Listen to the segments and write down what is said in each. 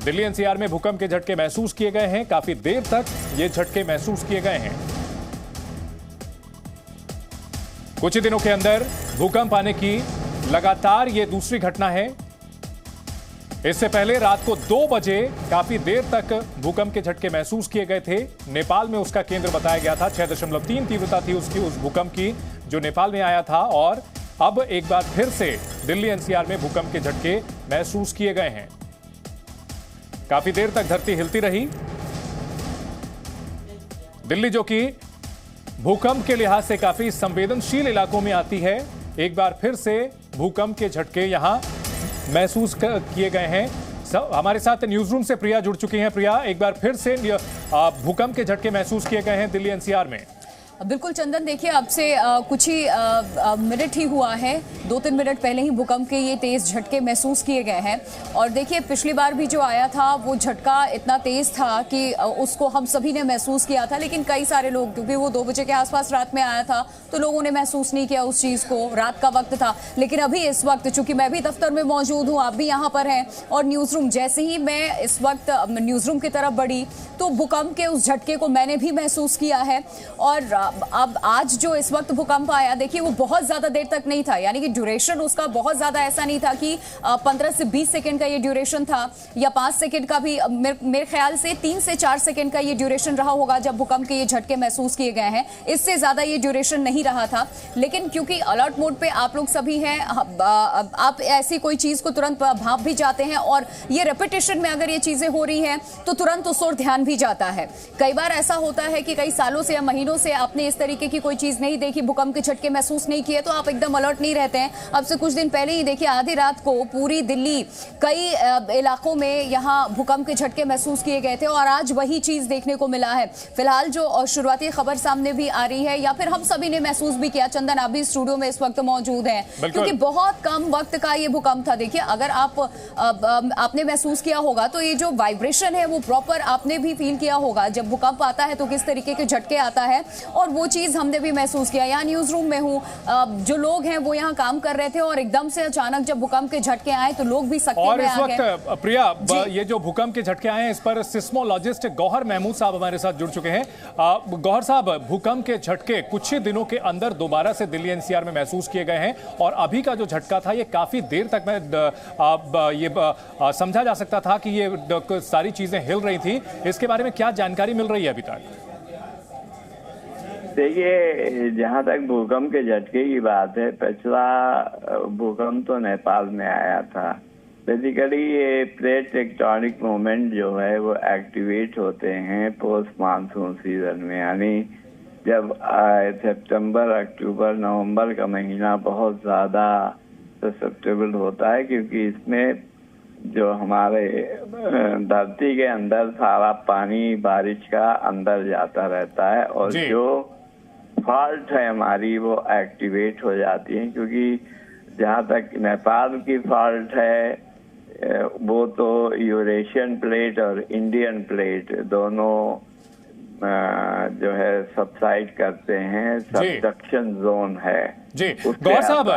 Delhi NCR में भूकंप के झटके महसूस किए गए हैं। काफी देर तक ये झटके महसूस किए गए हैं। कुछ ही दिनों के अंदर भूकंप आने की लगातार ये दूसरी घटना है। इससे पहले रात को 2 बजे काफी देर तक भूकंप के झटके महसूस किए गए थे। नेपाल में उसका केंद्र बताया गया था। 6.3 तीव्रता थी उसकी, उस भूकंप की जो नेपाल में आया था। और अब एक बार फिर से दिल्ली एनसीआर में भूकंप के झटके महसूस किए गए हैं। काफी देर तक धरती हिलती रही। दिल्ली जो कि भूकंप के लिहाज से काफी संवेदनशील इलाकों में आती है, एक बार फिर से भूकंप के झटके यहां महसूस किए गए हैं। हमारे साथ न्यूज रूम से प्रिया जुड़ चुकी हैं। प्रिया, एक बार फिर से भूकंप के झटके महसूस किए गए हैं दिल्ली एनसीआर में। बिल्कुल चंदन, देखिए अब से कुछ ही मिनट ही हुआ है, 2-3 मिनट पहले ही भूकंप के ये तेज झटके महसूस किए गए हैं। और देखिए पिछली बार भी जो आया था वो झटका इतना तेज था कि उसको हम सभी ने महसूस किया था, लेकिन कई सारे लोग, क्योंकि वो 2 बजे के आसपास रात में आया था, तो लोगों ने महसूस नहीं किया उस चीज़ को। रात का वक्त था। लेकिन अभी इस वक्त, चूंकि मैं भी दफ्तर में मौजूद हूँ, आप भी यहाँ पर हैं, और न्यूज़ रूम, जैसे ही मैं इस वक्त न्यूज़ रूम की तरफ बढ़ी तो भूकंप के उस झटके को मैंने भी महसूस किया है। और अब आज जो इस वक्त भूकंप आया, देखिए वो बहुत ज्यादा देर तक नहीं था, यानी कि ड्यूरेशन उसका बहुत ज्यादा ऐसा नहीं था कि 15 से 20 सेकंड का ये ड्यूरेशन था, या 5 सेकंड का भी। मेरे ख्याल से 3 से 4 सेकंड का ये ड्यूरेशन रहा होगा जब भूकंप के ये झटके महसूस किए गए हैं। इससे ज्यादा ये ड्यूरेशन नहीं रहा था। लेकिन क्योंकि अलर्ट मोड पे आप लोग सभी हैं, आप ऐसी कोई चीज को तुरंत भाप भी जाते हैं, और ये रेपिटेशन में अगर ये चीजें हो रही हैं तो तुरंत उस ओर ध्यान भी जाता है। कई बार ऐसा होता है कि कई सालों से या महीनों से आपने इस तरीके की कोई चीज नहीं देखी, भूकंप के झटके महसूस नहीं किए, तो आप एकदम अलर्ट नहीं रहते हैं। अब से कुछ दिन पहले ही देखिए, आधी रात को पूरी दिल्ली, कई इलाकों में यहाँ भूकंप के झटके महसूस किए गए थे, और आज वही चीज देखने को मिला है। फिलहाल जो शुरुआती खबर सामने भी आ रही है, या फिर हम सभी ने महसूस भी किया, चंदन आप भी स्टूडियो में इस वक्त मौजूद हैं, क्योंकि बहुत कम वक्त का ये भूकंप था। देखिए अगर आपने महसूस किया होगा तो ये जो वाइब्रेशन है वो प्रॉपर आपने भी फील किया होगा। जब भूकंप आता है तो किस तरीके के झटके आता है, और वो चीज हमने भी महसूस किया। यहाँ न्यूज रूम में हूँ, जो लोग हैं वो यहाँ काम कर रहे थे, और एकदम से अचानक जब भूकंप के झटके आए तो लोग भी सकते और इस वक्त प्रिया, ये जो भूकंप के झटके आए हैं, इस पर सिस्मोलॉजिस्ट गौहर महमूद साहब हमारे साथ जुड़ चुके हैं। गौहर साहब, भूकंप के झटके कुछ ही दिनों के अंदर दोबारा से दिल्ली एनसीआर में महसूस किए गए हैं, और अभी का जो झटका था ये काफी देर तक ये समझा जा सकता था कि ये सारी चीजें हिल रही थी। इसके बारे में क्या जानकारी मिल रही है अभी तक? देखिए, जहाँ तक भूकंप के झटके की बात है, पिछला भूकंप तो नेपाल में आया था। बेसिकली ये प्लेट टेक्टोनिक मूवमेंट जो है वो एक्टिवेट होते हैं पोस्ट मानसून सीजन में, यानी जब सितंबर, अक्टूबर, नवंबर का महीना बहुत ज़्यादा ससेप्टेबल होता है, क्योंकि इसमें जो हमारे धरती के अंदर सारा पानी बारिश का अंदर जाता रहता है, और जो फॉल्ट है हमारी वो एक्टिवेट हो जाती है। क्योंकि जहाँ तक नेपाल की फॉल्ट है, वो तो यूरेशियन प्लेट और इंडियन प्लेट दोनों जो है सबसाइड करते हैं, सबडक्शन जोन है। जी गौर साहब,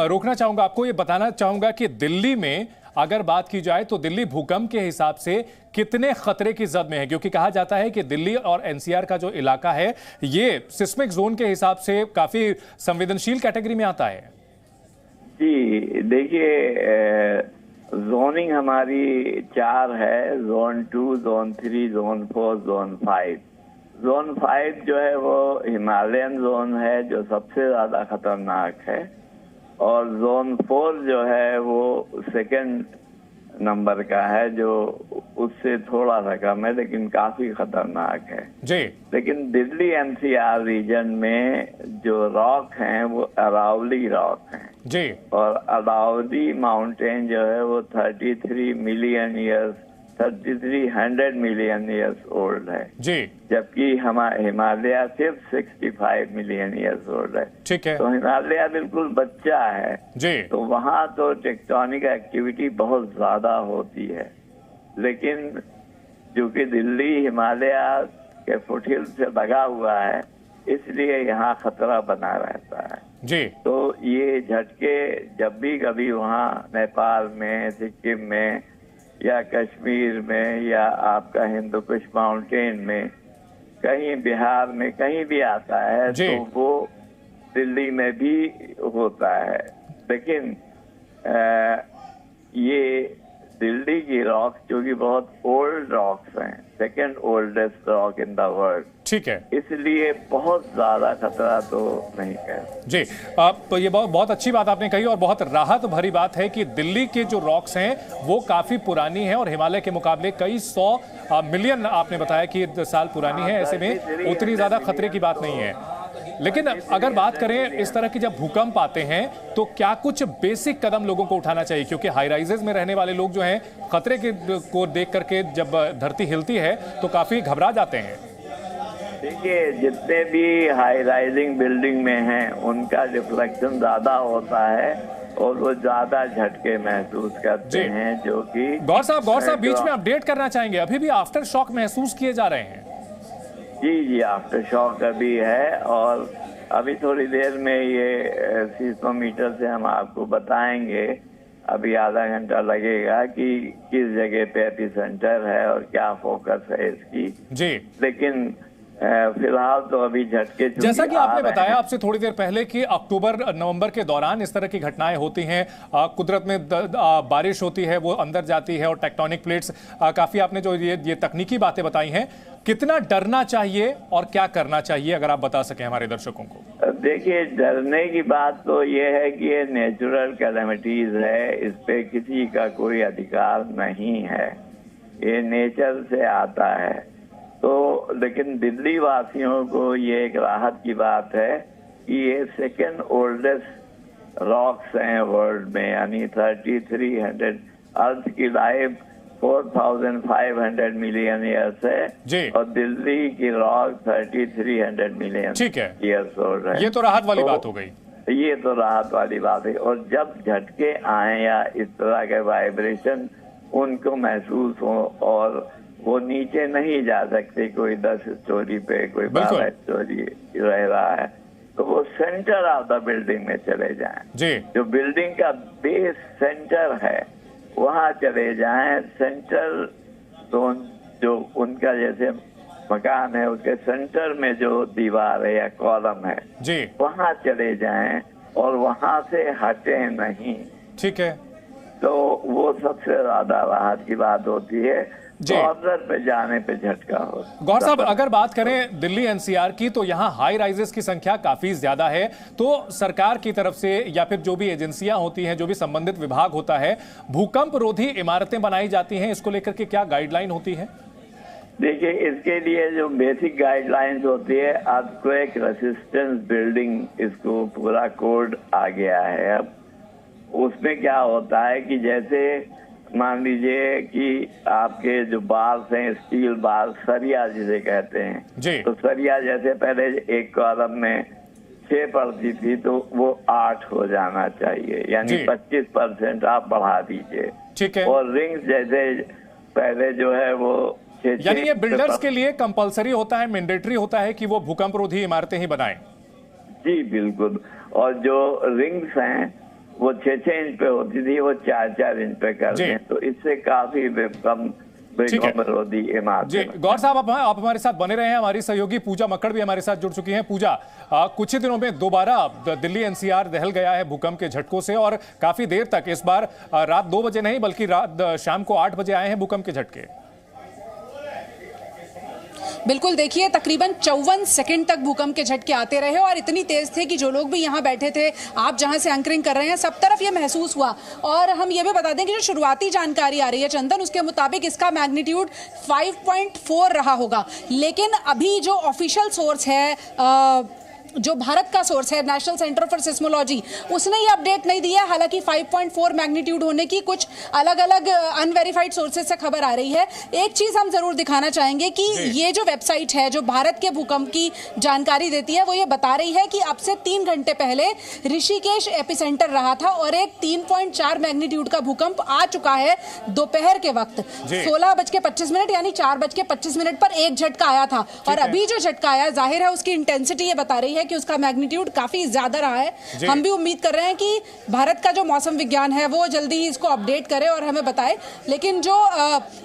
रोकना चाहूंगा आपको, ये बताना चाहूंगा कि दिल्ली में अगर बात की जाए तो दिल्ली भूकंप के हिसाब से कितने खतरे की जद में है, क्योंकि कहा जाता है कि दिल्ली और एनसीआर का जो इलाका है ये सिस्मिक जोन के हिसाब से काफी संवेदनशील कैटेगरी में आता है। जी देखिए, जोनिंग हमारी 4 है, zone 2, zone 3, zone 4, zone 5। Zone 5 जो है वो हिमालयन जोन है, जो सबसे ज्यादा खतरनाक है, और जोन 4 जो है वो सेकंड नंबर का है, जो उससे थोड़ा सा कम है लेकिन काफी खतरनाक है जी। लेकिन दिल्ली एनसीआर रीजन में जो रॉक हैं वो अरावली रॉक हैं जी, और अरावली माउंटेन जो है वो 33 million years 3300 million years old है जी, जबकि हिमालय सिर्फ 65 मिलियन ईयर्स ओल्ड है। ठीक है, तो हिमालय बिल्कुल बच्चा है जी। तो वहाँ तो टेक्टोनिक एक्टिविटी बहुत ज्यादा होती है, लेकिन क्योंकि दिल्ली हिमालय के फुटहिल से लगा हुआ है इसलिए यहाँ खतरा बना रहता है जी। तो ये झटके जब भी कभी वहाँ नेपाल में, सिक्किम में या कश्मीर में या आपका हिंदू कुश माउंटेन में, कहीं बिहार में कहीं भी आता है तो वो दिल्ली में भी होता है। लेकिन ये दिल्ली की रॉक जो कि बहुत ओल्ड रॉक्स हैं, second oldest rock in the world, ठीक है, इसलिए बहुत ज्यादा खतरा तो नहीं है जी। आप ये बहुत अच्छी बात आपने कही और बहुत राहत भरी बात है कि दिल्ली के जो रॉक्स हैं वो काफी पुरानी हैं और हिमालय के मुकाबले कई 100 मिलियन आपने बताया कि साल पुरानी है, ऐसे में उतनी ज्यादा खतरे की बात नहीं है। लेकिन अगर बात करें इस तरह के जब भूकंप आते हैं तो क्या कुछ बेसिक कदम लोगों को उठाना चाहिए, क्योंकि हाई राइजेस में रहने वाले लोग जो हैं खतरे को देख करके जब धरती हिलती है तो काफी घबरा जाते हैं। देखिए, जितने भी हाई राइजिंग बिल्डिंग में हैं उनका रिफ्लेक्शन ज्यादा होता है और वो ज्यादा झटके महसूस करते हैं, जो कि गौर साहब बीच में अपडेट करना चाहेंगे, अभी भी आफ्टर शॉक महसूस किए जा रहे हैं? जी, आफ्टर शॉक अभी है और अभी थोड़ी देर में ये सीस्मोमीटर से हम आपको बताएंगे, अभी आधा घंटा लगेगा कि किस जगह पे एपिसेंटर है और क्या फोकस है इसकी जी। लेकिन फिलहाल तो अभी झटके, जैसा कि आपने बताया आपसे थोड़ी देर पहले कि अक्टूबर नवंबर के दौरान इस तरह की घटनाएं होती हैं, कुदरत में बारिश होती है, वो अंदर जाती है और टेक्टोनिक प्लेट्स, काफी आपने जो ये तकनीकी बातें बताई हैं, कितना डरना चाहिए और क्या करना चाहिए, अगर आप बता सकें हमारे दर्शकों को। देखिए, डरने की बात तो ये है कि ये नेचुरल कैलेमिटीज है, इस पे किसी का कोई अधिकार नहीं है, ये नेचर से आता है। तो लेकिन दिल्ली वासियों को ये एक राहत की बात है कि ये सेकेंड ओल्डेस्ट रॉक्स हैं वर्ल्ड में, यानी 3300, अर्थ की लाइफ 4500 मिलियन ईयर्स है और दिल्ली की रॉक 3300 मिलियन ईयर्स ओल्ड है। ये तो राहत वाली बात हो गई। ये तो राहत वाली बात है। और जब झटके आए या इस तरह के वाइब्रेशन उनको महसूस हो और वो नीचे नहीं जा सकते, कोई 10 स्टोरी पे, कोई 12 स्टोरी रह रहा है, तो वो सेंटर ऑफ द बिल्डिंग में चले जाएं। जो बिल्डिंग का बेस सेंटर है वहाँ चले जाएं। सेंटर जोन जो उनका जैसे मकान है उसके सेंटर में जो दीवार है या कॉलम है वहाँ चले जाएं और वहाँ से हटे नहीं। ठीक है, तो वो सबसे ज्यादा राहत की बात होती है। कॉर्नर पे जाने पे झटका हो। गौर साहब, अगर बात करें दिल्ली एनसीआर की तो यहाँ हाई राइजेस की संख्या काफी ज्यादा है, तो सरकार की तरफ से या फिर जो भी एजेंसियां होती हैं, जो भी संबंधित विभाग होता है, भूकंप रोधी इमारतें बनाई जाती हैं, इसको लेकर के क्या गाइडलाइन होती है? देखिए, इसके लिए जो बेसिक गाइडलाइंस होती है, अर्थक्वेक रेसिस्टेंस बिल्डिंग, इसको पूरा कोड आ गया है। अब उसमें क्या होता है कि जैसे मान लीजिए कि आपके जो बार्स हैं, स्टील बार, सरिया जिसे कहते हैं, तो सरिया जैसे पहले एक कॉलम में 6 पड़ती थी तो वो 8 हो जाना चाहिए, यानी 25% आप बढ़ा दीजिए। ठीक है। और रिंग्स जैसे पहले जो है वो 6, यानी ये बिल्डर्स के लिए कंपलसरी होता है, मैंडेटरी होता है कि वो भूकंप रोधी इमारतें ही बनाएं। जी बिल्कुल। और जो रिंग्स हैं वो 6-6 इंच पे होती थी, वो 4-4 इंच पे कर दें, तो इससे काफी कम रोधी इमारत। गौर साहब, आप हमारे साथ बने रहे हैं। हमारी सहयोगी पूजा मक्कड़ भी हमारे साथ जुड़ चुकी हैं। पूजा, कुछ ही दिनों में दोबारा दिल्ली एनसीआर दहल गया है भूकंप के झटकों से और काफी देर तक, इस बार रात 2 बजे नहीं बल्कि रात शाम को 8 बजे आए हैं भूकंप के झटके। बिल्कुल, देखिए तकरीबन 54 सेकंड तक भूकंप के झटके आते रहे और इतनी तेज थे कि जो लोग भी यहाँ बैठे थे, आप जहाँ से एंकरिंग कर रहे हैं, सब तरफ ये महसूस हुआ। और हम ये भी बता दें कि जो शुरुआती जानकारी आ रही है चंदन, उसके मुताबिक इसका मैग्नीट्यूड 5.4 रहा होगा, लेकिन अभी जो ऑफिशियल सोर्स है, जो भारत का सोर्स है, नेशनल सेंटर फॉर सिस्मोलॉजी, उसने ये अपडेट नहीं दिया। हालांकि 5.4 मैग्नीट्यूड होने की कुछ अलग अलग अनवेरिफाइड सोर्सेज से खबर आ रही है। एक चीज हम जरूर दिखाना चाहेंगे कि ये जो वेबसाइट है जो भारत के भूकंप की जानकारी देती है, वो ये बता रही है कि अब से 3 घंटे पहले ऋषिकेश एपिसेंटर रहा था और एक 3.4 मैग्नीट्यूड का भूकंप आ चुका है दोपहर के वक्त 16:25 यानी 4:25 पर एक झटका आया था। और अभी जो झटका आया, जाहिर है उसकी इंटेंसिटी ये बता रही है है कि उसका मैग्नीट्यूड काफी ज्यादा रहा है। हम भी उम्मीद कर रहे हैं कि भारत का जो मौसम विज्ञान है वो जल्दी ही इसको अपडेट करे और हमें बताए, लेकिन जो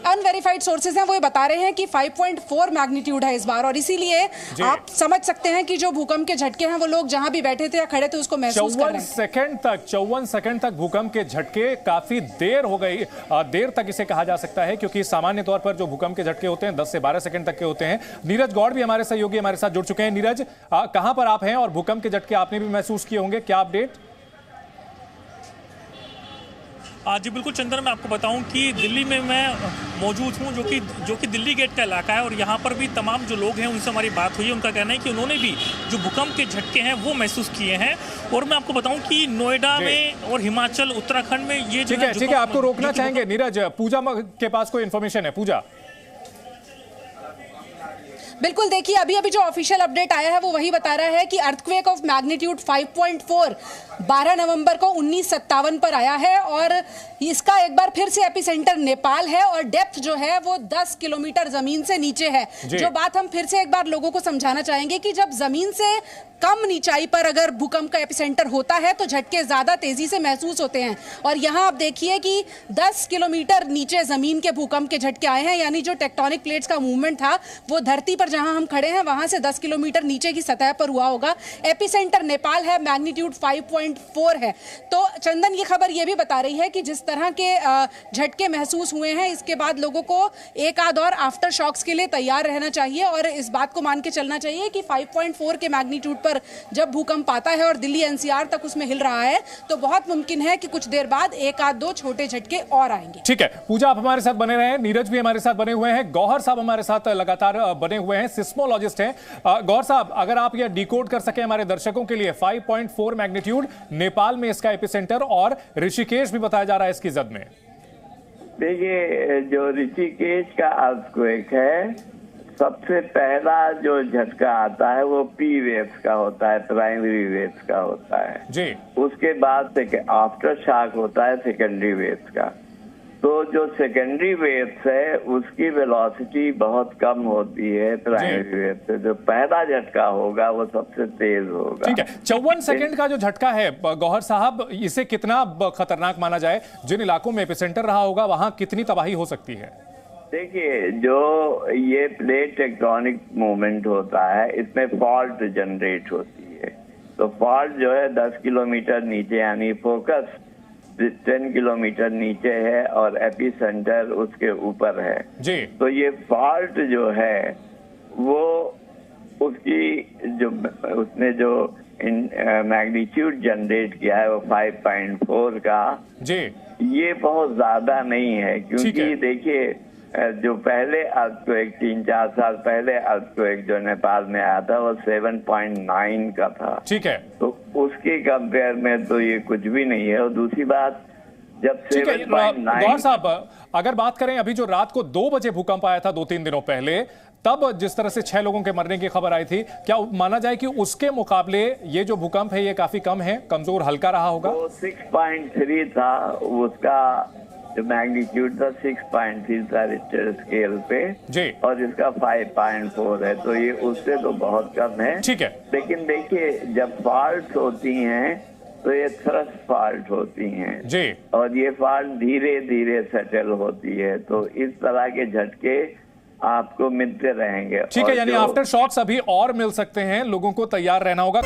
अनवेरिफाइड सोर्सेज हैं वो ये बता रहे हैं कि 5.4 मैग्नीट्यूड है इस बार, और इसीलिए आप समझ सकते हैं कि जो भूकंप के झटके हैं वो लोग जहां भी बैठे थे या खड़े थे उसको महसूस कर रहे हैं। 54 सेकंड तक भूकंप के झटके, काफी देर हो गई, देर तक इसे कहा जा सकता है, क्योंकि सामान्य तौर पर जो भूकंप के झटके होते हैं 10 से 12 सेकंड तक के होते हैं। नीरज गौड़ भी हमारे सहयोगी हमारे साथ जुड़ चुके हैं। नीरज, कहां पर आप हैं और भूकंप के झटके आपने भी महसूस किए होंगे, क्या अपडेट? जी बिल्कुल चंदन, मैं आपको बताऊं कि दिल्ली में मैं मौजूद हूं, जो कि दिल्ली गेट का इलाका है, और यहाँ पर भी तमाम जो लोग हैं उनसे हमारी बात हुई है। उनका कहना है कि उन्होंने भी जो भूकंप के झटके हैं वो महसूस किए हैं। और मैं आपको बताऊं कि नोएडा में और हिमाचल, उत्तराखंड में ये ठीक है, आपको रोकना चाहेंगे नीरज, पूजा के पास कोई इन्फॉर्मेशन है? पूजा, बिल्कुल, देखिए अभी जो ऑफिशियल अपडेट आया है वो वही बता रहा है कि अर्थक्वेक ऑफ मैग्नीट्यूड 5.4 12 नवंबर को 1957 पर आया है, और इसका एक बार फिर से एपिसेंटर नेपाल है, और डेप्थ जो है वो 10 किलोमीटर जमीन से नीचे है। जो बात हम फिर से एक बार लोगों को समझाना चाहेंगे कि जब जमीन से कम ऊंचाई पर अगर भूकंप का एपिसेंटर होता है तो झटके ज्यादा तेजी से महसूस होते हैं, और यहां आप देखिए कि 10 किलोमीटर नीचे जमीन के भूकंप के झटके आए हैं, यानी जो टेक्टोनिक प्लेट्स का मूवमेंट था वो धरती पर जहां हम खड़े हैं वहां से 10 किलोमीटर नीचे की सतह पर हुआ होगा। एपिसेंटर नेपाल है, मैग्नीट्यूड 5.4 है। तो चंदन, ये खबर ये भी बता रही है कि जिस तरह के झटके महसूस हुए हैं इसके बाद लोगों को एक आध और आफ्टर शॉक्स के लिए तैयार रहना चाहिए, और इस बात को मान के चलना चाहिए कि 5.4 के मैग्नीट्यूड पर जब भूकंप आता है और दिल्ली एनसीआर तक उसमें हिल रहा है तो बहुत मुमकिन है कि कुछ देर बाद एक आध दो छोटे झटके और आएंगे। ठीक है पूजा, आप हमारे साथ बने रहे हैं, नीरज भी हमारे साथ बने हुए हैं, गौहर साहब हमारे साथ लगातार बने हुए हैं, सिस्मोलॉजिस्ट हैं। गौहर साहब, अगर आप यह डिकोड कर सके हमारे दर्शकों के लिए, 5.4 मैग्नीट्यूड, नेपाल में इसका एपिसेंटर, और ऋषिकेश भी बताया जा रहा है इसकी जद में। देखिए, जो ऋषिकेश का अर्थक्वेक है, सबसे पहला जो झटका आता है वो पी वेव्स का होता है, प्राइमरी वेव्स का होता है जी। उसके बाद आफ्टर शॉक होता है सेकेंडरी वेव्स का। तो जो सेकेंडरी वेव्स है उसकी वेलोसिटी बहुत कम होती है प्राइमरी वेव से। जो पहला झटका होगा वो सबसे तेज होगा। ठीक है, 54 सेकंड का जो झटका है गौहर साहब, इसे कितना खतरनाक माना जाए? जिन इलाकों में एपिसेंटर रहा होगा वहां कितनी तबाही हो सकती है? देखिए, जो ये प्लेट टेक्टोनिक मूवमेंट होता है इसमें फॉल्ट जनरेट होती है। तो फॉल्ट जो है 10 किलोमीटर नीचे, यानी फोकस 10 किलोमीटर नीचे है और एपिसेंटर उसके ऊपर है जी। तो ये फॉल्ट जो है वो उसने जो मैग्नीट्यूड जनरेट किया है वो 5.4 का जी। ये बहुत ज्यादा नहीं है, क्योंकि देखिए जो पहले अर्थक्वेक 3-4 साल पहले अर्थक्वेक जो नेपाल में आया था वो 7.9 का था। ठीक है, तो उसके कंपेयर में तो ये कुछ भी नहीं है। और दूसरी बात, जब 7.9, गौहर साहब अगर बात करें, अभी जो रात को 2 बजे भूकंप आया था 2-3 दिनों पहले, तब जिस तरह से 6 लोगों के मरने की खबर आई थी, क्या माना जाए कि उसके मुकाबले ये जो भूकंप है ये काफी कम है, कमजोर, हल्का रहा होगा? वो 6.3 था, उसका जो मैग्नीट्यूड था 6.3 था रिक्टर स्केल पे जी, और इसका 5.4 है, तो ये उससे तो बहुत कम है। ठीक है, लेकिन देखिए, जब फॉल्ट होती हैं तो ये थ्रस्ट फॉल्ट होती हैं जी, और ये फॉल्ट धीरे धीरे सेटल होती है, तो इस तरह के झटके आपको मिलते रहेंगे। ठीक है, यानी आफ्टर शॉक्स अभी और मिल सकते हैं, लोगों को तैयार रहना होगा।